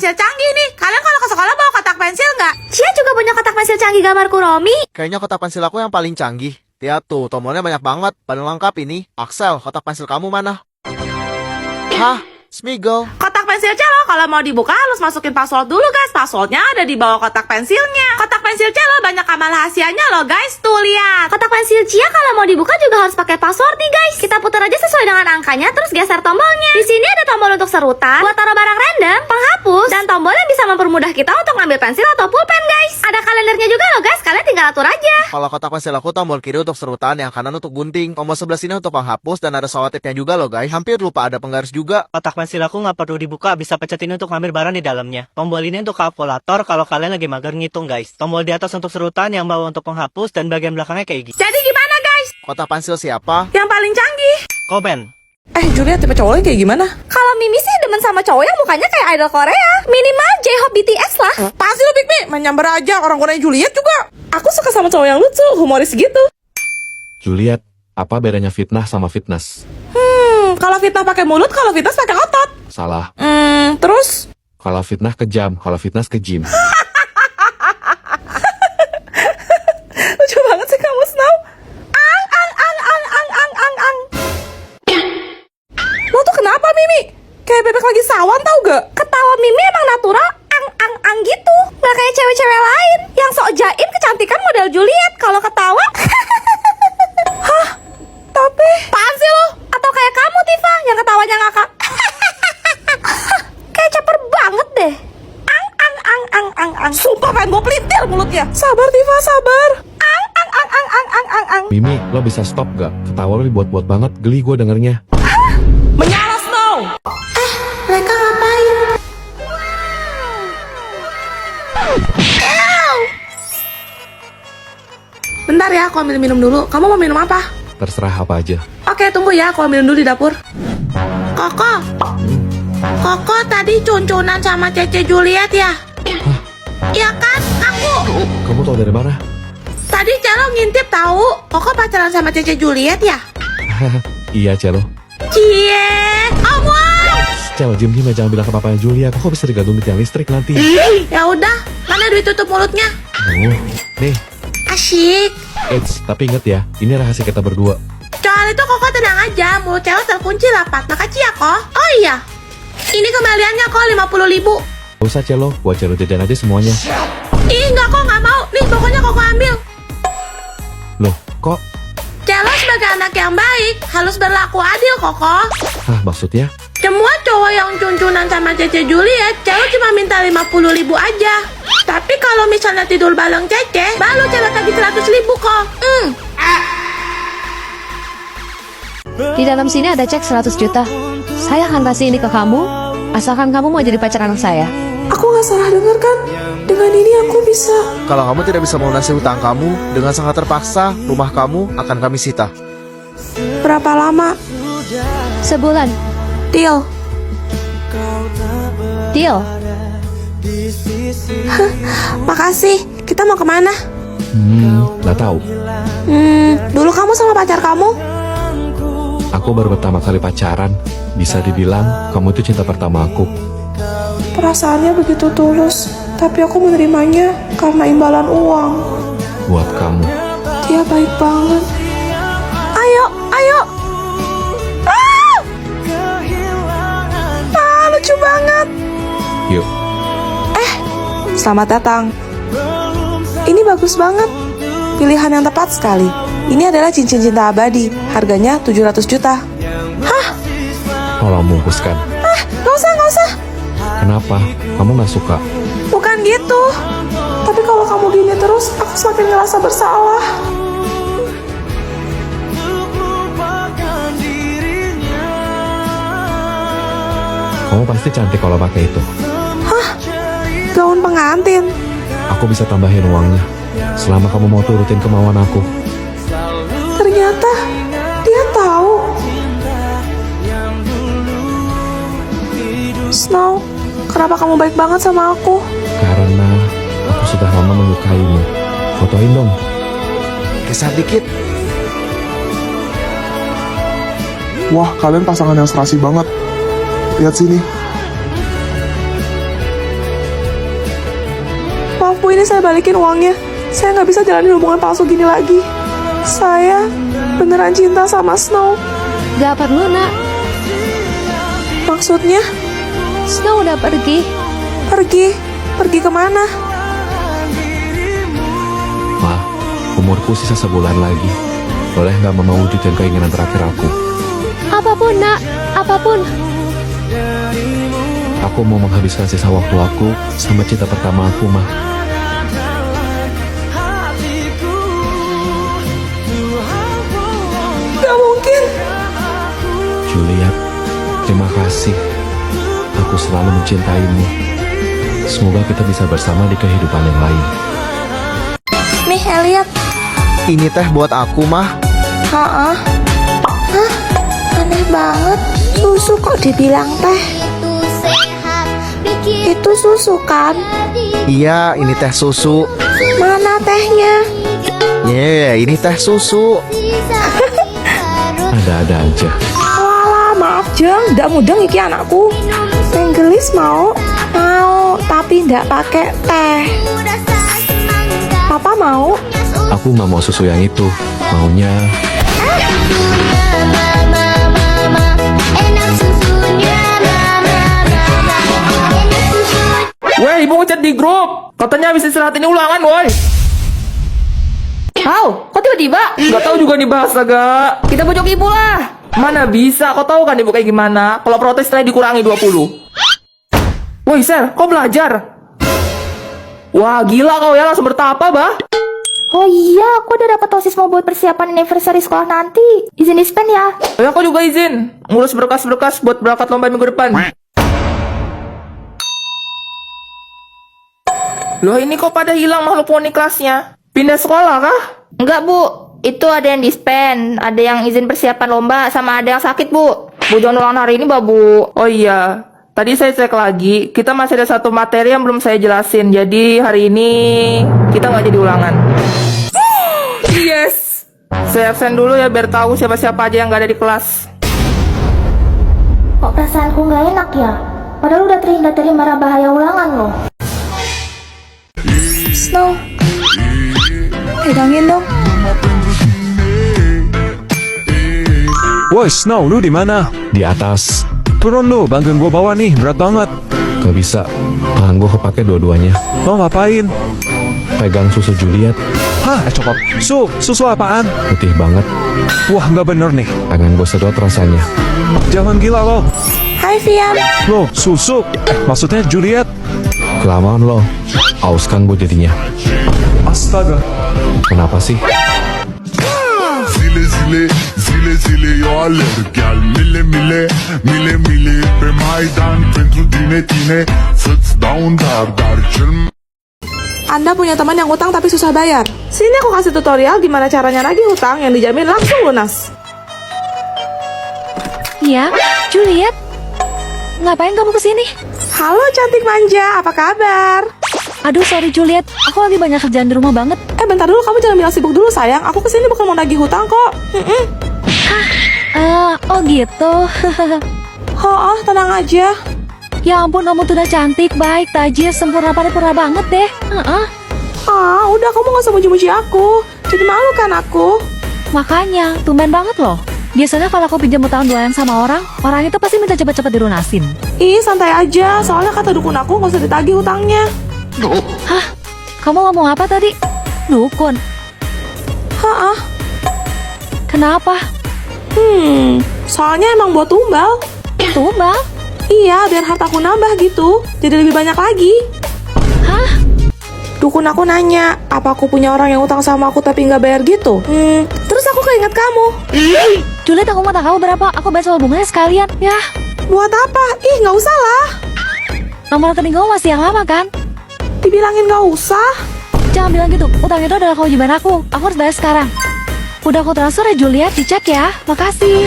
pensil canggih nih. Kalian kalau ke sekolah bawa kotak pensil nggak? Cia juga punya kotak pensil canggih gambar Kuromi. Kayaknya kotak pensil aku yang paling canggih. Lihat tuh, tombolnya banyak banget. Paling lengkap ini. Axel, kotak pensil kamu mana? Hah? Smiggle. Kotak pensil Celo kalau mau dibuka harus masukin password dulu guys. Passwordnya ada di bawah kotak pensilnya. Kotak pensil Celo banyak amal rahasianya loh guys. Tuh lihat. Kotak pensil Cia kalau mau dibuka juga harus pakai password nih guys. Kita putar aja sesuai dengan angkanya terus geser tombolnya. Di sini ada tombol untuk serutan, buat taruh barang random, penghapus, dan tombol yang bisa mempermudah kita untuk ngambil pensil atau pulpen guys. Ada kalendernya juga loh guys. Kalian tinggal atur aja. Kalau kotak pensil aku tombol kiri untuk serutan, yang kanan untuk gunting, tombol sebelah sini untuk penghapus, dan ada selotipnya juga loh guys. Hampir lupa ada penggaris juga. Kotak pensil aku nggak perlu dibuka, bisa pencet ini untuk ngambil barang di dalamnya. Tombol ini untuk kalkulator kalau kalian lagi mager ngitung guys. Tombol di atas untuk serutan, yang bawah untuk penghapus, dan bagian belakangnya kayak gini. Jadi gimana guys? Kotak pensil siapa? Yang paling canggih. Komen. Julia tipe cowoknya kayak gimana? Kalau Mimi sih demen sama cowok yang mukanya kayak idol Korea. Minimal J-Hope BTS lah. Pasti lu Big Mi, main nyamber aja. Orang Korea Juliet juga. Aku suka sama cowok yang lucu, humoris gitu. Juliet, apa bedanya fitnah sama fitness? Kalau fitnah pakai mulut, kalau fitness pakai otot. Salah. Terus? Kalau fitnah kejam, kalau fitness ke gym. Lucu banget sih kamu, Snow. Lo tuh kenapa, Mimi? Kayak bebek lagi sawan tau gak? Ketawa Mimi emang natural, ang gitu. Nggak kayak cewek-cewek lain yang sok jaim kecantikan model Juliet. Kalau ketawa, Hah? Tapi... apaan sih lo? Atau kayak kamu Tifa yang ketawanya ngakak. Kayak caper banget deh. Ang. Sumpah pengen gue pelintir mulutnya. Sabar, Tifa, sabar. Ang. Mimi, lo bisa stop gak? Ketawa lo dibuat-buat banget, geli gue dengernya. Menyala, Snow. Mereka ngapain? Bentar ya, aku ambil minum dulu. Kamu mau minum apa? Terserah apa aja. Oke, tunggu ya, aku ambil dulu di dapur. Koko tadi cuncunan sama Cece Juliet ya? Iya kan, aku. Kamu tahu dari mana? Tadi Celo ngintip tahu. Koko pacaran sama Cece Juliet ya? Iya, Celo. Cie, omong. Celo, diem jangan bilang ke papanya Julia. Kok bisa digantung di tiang listrik nanti? Ya udah, mana duit tutup mulutnya? Oh, nih. Asyik. Eits, tapi inget ya, ini rahasia kita berdua. Soal itu Koko tenang aja, mulut Celo terkunci rapat. Makasih ya, Kok. Oh iya, ini kembaliannya kok 50.000. Gak usah, Celo, buat Celo jajan aja semuanya. Ih, enggak kok, nggak mau. Nih, pokoknya Koko ambil. Loh, kok? Celo sebagai anak yang baik harus berlaku adil, Koko. Hah, maksudnya? Semua cowok yang cuncunan sama Cece Juliet, Celo cuma minta 50.000 aja. Tapi kalau misalnya tidur bareng Cece, baru Celo tagih 100.000 kok. Di dalam sini ada cek 100 juta. Saya akan kasih ini ke kamu, asalkan kamu mau jadi pacar anak saya. Aku nggak salah dengar kan? Dengan ini aku bisa. Kalau kamu tidak bisa melunasi hutang kamu, dengan sangat terpaksa, rumah kamu akan kami sita. Berapa lama? Sebulan. Deal. Deal. Makasih. Kita mau kemana? Gak tahu. Dulu kamu sama pacar kamu? Aku baru pertama kali pacaran. Bisa dibilang, kamu itu cinta pertama aku. Perasaannya begitu tulus, tapi aku menerimanya karena imbalan uang. Buat kamu. Dia baik banget. Ayo. Lucu banget. Yuk. Selamat datang. Ini bagus banget. Pilihan yang tepat sekali. Ini adalah cincin cinta abadi. Harganya 700 juta. Tolong bungkuskan. Gak usah. Kenapa? Kamu gak suka? Bukan gitu. Tapi kalau kamu gini terus, aku semakin ngerasa bersalah. Kamu pasti cantik kalau pakai itu. Gaun pengantin. Aku bisa tambahin uangnya. Selama kamu mau turutin kemauan aku. Ternyata dia tahu. Snow, kenapa kamu baik banget sama aku? Karena aku sudah lama menyukaimu. Fotoin dong. Geser dikit. Wah, kalian pasangan yang serasi banget. Lihat sini. Maaf Bu, ini saya balikin uangnya. Saya nggak bisa jalanin hubungan palsu gini lagi. Saya beneran cinta sama Snow. Gak perlu, nak. Maksudnya, Snow udah pergi. pergi kemana? Ma, umurku sisa sebulan lagi. Boleh nggak Mama wujudin keinginan terakhir aku? Apapun, nak. Apapun. Aku mau menghabiskan sisa waktu aku sama cinta pertama aku, Ma. Gak mungkin. Juliet, terima kasih. Aku selalu mencintaimu. Semoga kita bisa bersama di kehidupan yang lain. Nih, Elliot. Ini teh buat aku, Mah. Hah? Aneh banget. Susu kok dibilang teh? Itu susu kan? Iya, ini teh susu. Mana tehnya? Ini teh susu. Ada-ada aja. Walah, maaf Jeng, ndak mudeng iki anakku. Teh gelis mau? Mau, tapi ndak pakai teh. Papa mau? Aku nggak mau susu yang itu. Maunya Weh, ibu ngechat di grup. Katanya habis istirahat ini ulangan, woi. Kok tiba-tiba? Gak tahu juga nih bahasa gak. Kita pojok ibu lah. Mana bisa, kau tahu kan ibu kayak gimana? Kalau protes nilai dikurangi 20. Woi, Sel, kau belajar? Wah, gila kau ya, langsung bertapa, bah. Oh iya, aku udah dapat OSIS mau buat persiapan anniversary sekolah nanti. Izin dispen ya. Ya, aku juga izin. Ngurus berkas-berkas buat berangkat lomba minggu depan. Loh, ini kok pada hilang makhluk poni kelasnya? Pindah sekolah kah? Enggak, Bu. Itu ada yang dispen, ada yang izin persiapan lomba, sama ada yang sakit, Bu. Bu jangan ulang hari ini, Bu. Oh iya, tadi saya cek lagi, kita masih ada satu materi yang belum saya jelasin. Jadi hari ini kita nggak jadi ulangan. Yes, saya absen dulu ya biar tahu siapa-siapa aja yang nggak ada di kelas. Kok perasaanku nggak enak ya? Padahal udah terhindar dari mara bahaya ulangan loh. Snow, pegangin dong. Woi, Snow, lu di mana? Di atas. Turun lu, bantuin gua bawa nih, berat banget. Gak bisa, tangan gua kepake dua-duanya. Mau ngapain? Pegang susu Juliet. Hah, copot. Susu apaan? Putih banget. Wah, nggak bener nih. Tangan gua sedot rasanya. Jangan gila lo. Hai Vian. Lo, susu. Maksudnya Juliet. Kelamaan lo. Aus kan gua jadinya. Astaga. Kenapa sih? Zile zile eu alerg Iar mile pe Maidan Pentru tine Să-ți dau un dar cel Anda punya teman yang utang tapi susah bayar. Sini aku kasih tutorial gimana caranya nagih hutang yang dijamin langsung lunas. Ya, Juliet. Ngapain kamu kesini? Halo cantik manja, apa kabar? Aduh, sorry Juliet. Aku lagi banyak kerjaan di rumah banget. Bentar dulu, kamu jangan bilang sibuk dulu sayang. Aku kesini bukan mau nagih hutang kok. Oh gitu. Oh, tenang aja. Ya ampun, kamu tuh udah cantik, baik, tajir, sempurna paripurna banget deh. Udah kamu gak usah muji-muji aku. Jadi malu kan aku? Makanya, tumben banget loh. Biasanya kalau aku pinjam utang duaan sama orang itu pasti minta cepet-cepet dilunasin. Ih, santai aja. Soalnya kata dukun aku gak usah ditagih hutangnya. Hah? Kamu ngomong apa tadi? Dukun? Kenapa? Soalnya emang buat tumbal. Tumbal? Iya, biar hartaku nambah gitu. Jadi lebih banyak lagi. Hah? Dukun aku nanya, apa aku punya orang yang utang sama aku tapi nggak bayar gitu? Terus aku keinget kamu. Juliet, aku mau tahu berapa. Aku bayar sama bunganya sekalian. Ya, Buat apa? Ih, nggak usah lah. nomor rekening kamu masih yang lama kan? Dibilangin nggak usah. Jangan bilang gitu. Utang itu adalah kewajiban aku. Aku harus bayar sekarang. Udah aku transfer ya Juliet, dicek ya. Makasih.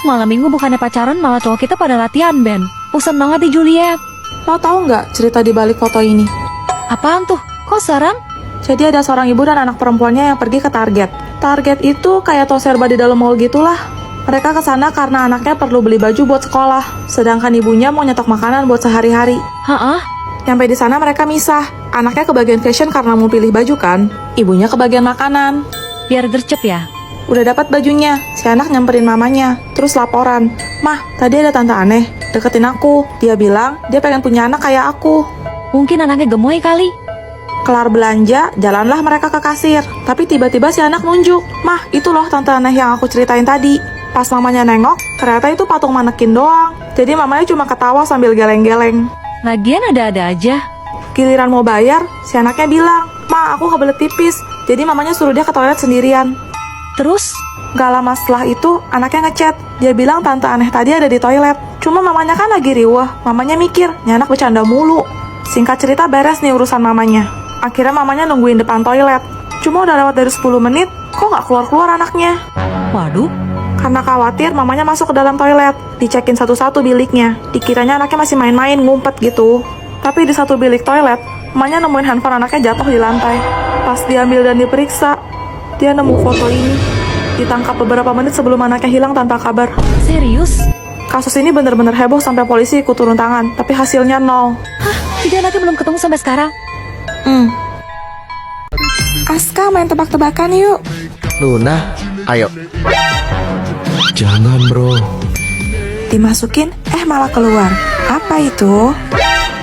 Malam minggu bukannya pacaran, malah cowok kita pada latihan band. Pusing banget di Juliet. Lo tahu nggak cerita di balik foto ini? Apaan tuh? Kok serem? Jadi ada seorang ibu dan anak perempuannya yang pergi ke Target. Target itu kayak toko serba di dalam mall gitulah. Mereka ke sana karena anaknya perlu beli baju buat sekolah, sedangkan ibunya mau nyetok makanan buat sehari-hari. Hah? Nyampe di sana mereka misah. Anaknya ke bagian fashion karena mau pilih baju kan. Ibunya ke bagian makanan. Biar gercep ya. Udah dapat bajunya, si anak nyamperin mamanya, terus laporan. Mah, tadi ada tante aneh, deketin aku. Dia bilang, dia pengen punya anak kayak aku. Mungkin anaknya gemoy kali. Kelar belanja, jalanlah mereka ke kasir. Tapi tiba-tiba si anak nunjuk. Mah, itu loh tante aneh yang aku ceritain tadi. Pas mamanya nengok, ternyata itu patung manekin doang. Jadi mamanya cuma ketawa sambil geleng-geleng. Lagian ada-ada aja. Giliran mau bayar, si anaknya bilang, Ma, aku kebelet pipis. Jadi mamanya suruh dia ke toilet sendirian. Terus? Gak lama setelah itu, anaknya ngechat. Dia bilang tante aneh tadi ada di toilet. Cuma mamanya kan lagi riweh. Mamanya mikir, ini anak bercanda mulu. Singkat cerita beres nih urusan mamanya. Akhirnya mamanya nungguin depan toilet. Cuma udah lewat dari 10 menit, kok gak keluar-keluar anaknya? Waduh. Karena khawatir, mamanya masuk ke dalam toilet. Dicekin satu-satu biliknya. Dikiranya anaknya masih main-main, ngumpet gitu. Tapi di satu bilik toilet, mamanya nemuin handphone anaknya jatuh di lantai. Pas diambil dan diperiksa, dia nemu foto ini. Ditangkap beberapa menit sebelum anaknya hilang tanpa kabar. Serius? Kasus ini benar-benar heboh sampai polisi ikut turun tangan, tapi hasilnya nol. Hah? Jadi anaknya belum ketemu sampai sekarang? Aska main tebak-tebakan yuk. Luna, ayo. Jangan bro. Dimasukin, malah keluar. Apa itu?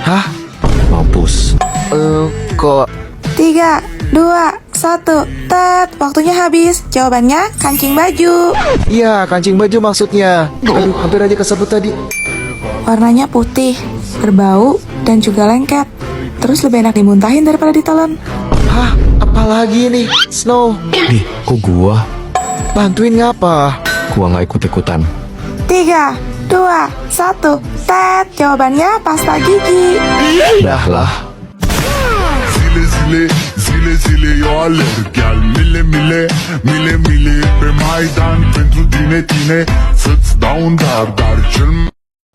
Hah? Mampus. Kok 3, 2, 1, tet. Waktunya habis. Jawabannya kancing baju. Iya, kancing baju maksudnya. Aduh, hampir aja kesebut tadi. Warnanya putih, berbau, dan juga lengket. Terus lebih enak dimuntahin daripada ditelan. Hah? Apalagi nih? Snow, Nih, kok gua? bantuin ngapa? Gua nggak ikut-ikutan. 3, 2, 1, tet. Jawabannya pasta gigi. Dah lah. Zile zile, zile zile, eu alerg Iar mile mile, mile mile Pe Maidan pentru tine, tine Să-ți dau un dar cel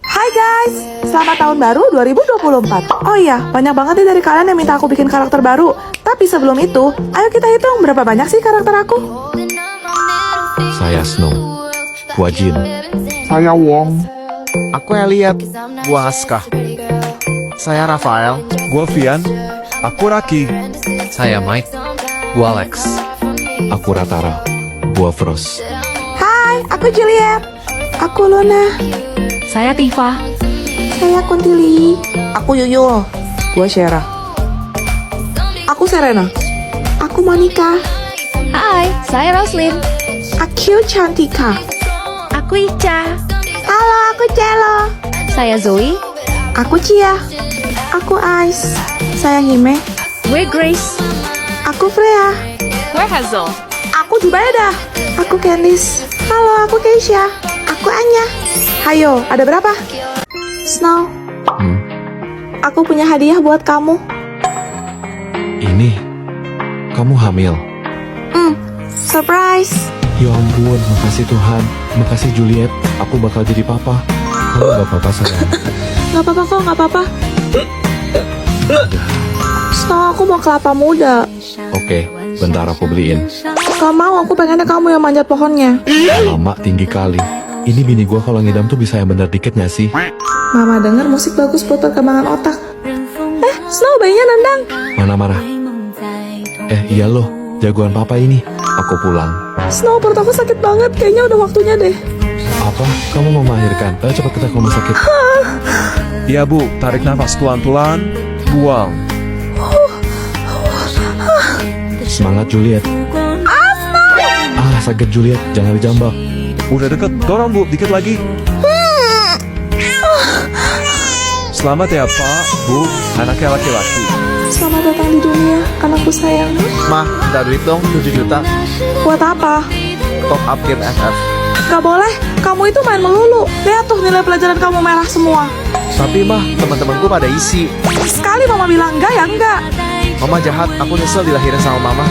Hai guys, selamat tahun baru 2024. Oh iya, banyak banget nih dari kalian yang minta aku bikin karakter baru. Tapi sebelum itu, ayo kita hitung berapa banyak sih karakter aku. Saya Snow. Gua Jin. Saya Wong. Aku Elliot, gua Aska. Saya Rafael. Gua Vian. Aku Raki. Saya Mike. Gua Alex. Aku Ratara. Gua Frost. Hai, aku Juliet. Aku Luna. Saya Tifa. Saya Kuntili. Aku Yuyul. Gua Shera. Aku Serena. Aku Monica. Hai, saya Roslyn. Aku Cantika. Aku Ica. Halo, aku Cello. Saya Zoe. Aku Cia. Aku Ice. Saya Hime. Gue Grace. Aku Freya. Gue Hazel. Aku Jubaida. Aku Candice. Halo, aku Keisha. Aku Anya. Hayo, ada berapa? Snow. Aku punya hadiah buat kamu. Ini. Kamu hamil. Surprise. Ya ampun, makasih Tuhan. Makasih Juliet. Aku bakal jadi papa. Kamu gak apa-apa sayang. Gak apa-apa kok, gak apa-apa. Snow, aku mau kelapa muda. Oke, bentar aku beliin. Gak mau, aku pengennya kamu yang manjat pohonnya. Lama tinggi kali. Ini bini gua kalau ngidam tuh bisa yang bener dikit gak sih? Mama denger musik bagus buat perkembangan otak. Snow, bayinya nendang. Mana-mana. Iya loh, jagoan papa ini. Aku pulang. Snow, perut aku sakit banget. Kayaknya udah waktunya deh. Apa? Kamu mau melahirkan? Ayo cepat kita ke rumah sakit. Iya bu, tarik nafas pelan-pelan, buang. Semangat Juliet. Sakit Juliet, jangan dijambak. Udah deket, dorong bu, dikit lagi. Selamat ya pak, bu, anaknya laki-laki. Selamat datang di dunia, anakku sayang. Mah, minta duit dong 7 juta. Buat apa? Top up game FF. Gak boleh, kamu itu main melulu. Lihat tuh nilai pelajaran kamu merah semua. Tapi mah, teman-temanku pada isi. Sekali mama bilang enggak ya enggak. Mama jahat, aku nyesel dilahirin sama mama.